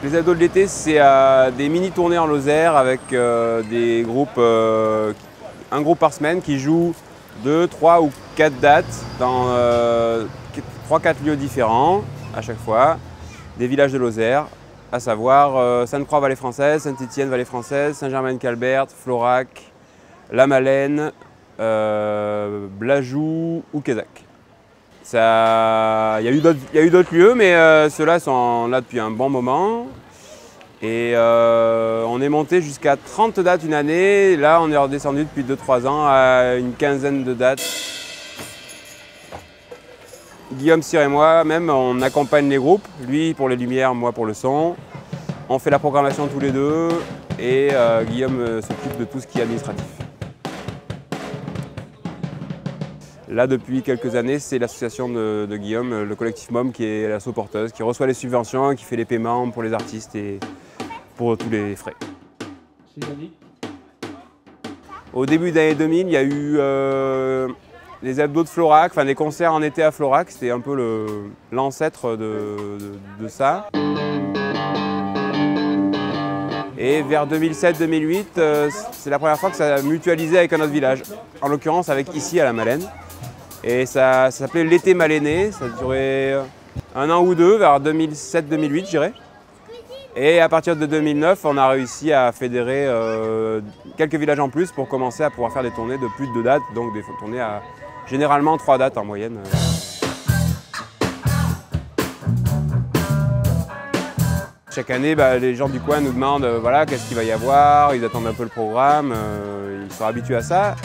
Les abdos de l'été, c'est des mini-tournées en Lozère avec des groupes, un groupe par semaine qui joue 2, 3 ou 4 dates dans 3-4 lieux différents à chaque fois, des villages de Lozère, à savoir Sainte-Croix, Vallée Française, Saint-Étienne, Vallée Française, Saint-Germain-de-Calbert, Florac, La Malène, Blajoux ou Quézac. Il y a eu d'autres lieux, mais ceux-là sont là depuis un bon moment. Et on est monté jusqu'à 30 dates une année. Là, on est redescendu depuis 2-3 ans à une quinzaine de dates. Guillaume Cyr et moi, même, on accompagne les groupes. Lui pour les lumières, moi pour le son. On fait la programmation tous les deux et Guillaume s'occupe de tout ce qui est administratif. Là, depuis quelques années, c'est l'association de Guillaume, le collectif MOM, qui est l'asso porteuse, qui reçoit les subventions, qui fait les paiements pour les artistes et pour tous les frais. Au début des années 2000, il y a eu les abdos de Florac, enfin des concerts en été à Florac, c'était un peu l'ancêtre de ça. Et vers 2007-2008, c'est la première fois que ça a mutualisé avec un autre village, en l'occurrence avec ici à la Malène. Et ça s'appelait l'été malénais, ça durait un an ou deux, vers 2007-2008 je dirais. Et à partir de 2009, on a réussi à fédérer quelques villages en plus pour commencer à pouvoir faire des tournées de plus de 2 dates, donc des tournées à généralement 3 dates en moyenne. Chaque année, les gens du coin nous demandent voilà, qu'est-ce qu'il va y avoir, ils attendent un peu le programme, ils sont habitués à ça.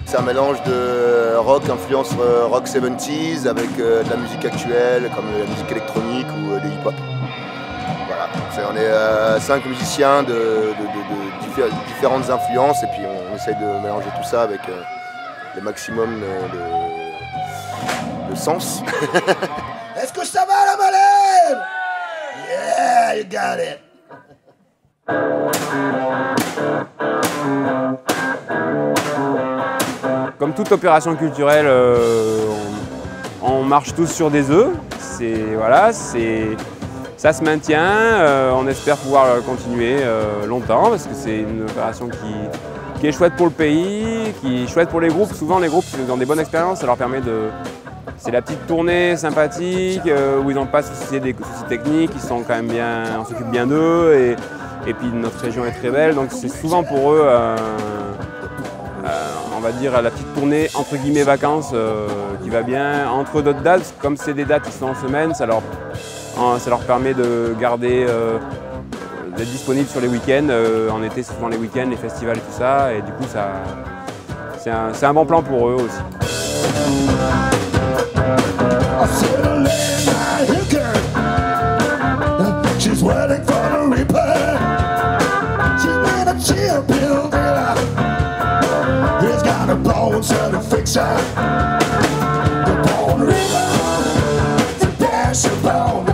C'est un mélange de rock, influence rock 70s avec de la musique actuelle comme la musique électronique ou le hip-hop. Voilà. On est 5 musiciens de différentes influences et puis on essaye de mélanger tout ça avec le maximum de sens. Est-ce que ça va la Malène? Yeah, you got it! Comme toute opération culturelle, on marche tous sur des œufs. Voilà, ça se maintient. On espère pouvoir continuer longtemps parce que c'est une opération qui est chouette pour le pays, qui est chouette pour les groupes. Souvent, les groupes ont des bonnes expériences. Ça leur permet de... C'est la petite tournée sympathique où ils n'ont pas souci des soucis techniques. Ils sont quand même bien, on s'occupe bien d'eux et puis notre région est très belle. Donc c'est souvent pour eux on va dire la petite tournée entre guillemets vacances qui va bien entre d'autres dates. Comme c'est des dates qui sont en semaine, ça leur permet de garder, d'être disponible sur les week-ends. En été, c'est souvent les week-ends, les festivals et tout ça. Et du coup, c'est un bon plan pour eux aussi. To fix her, the bone river, to dash a bone.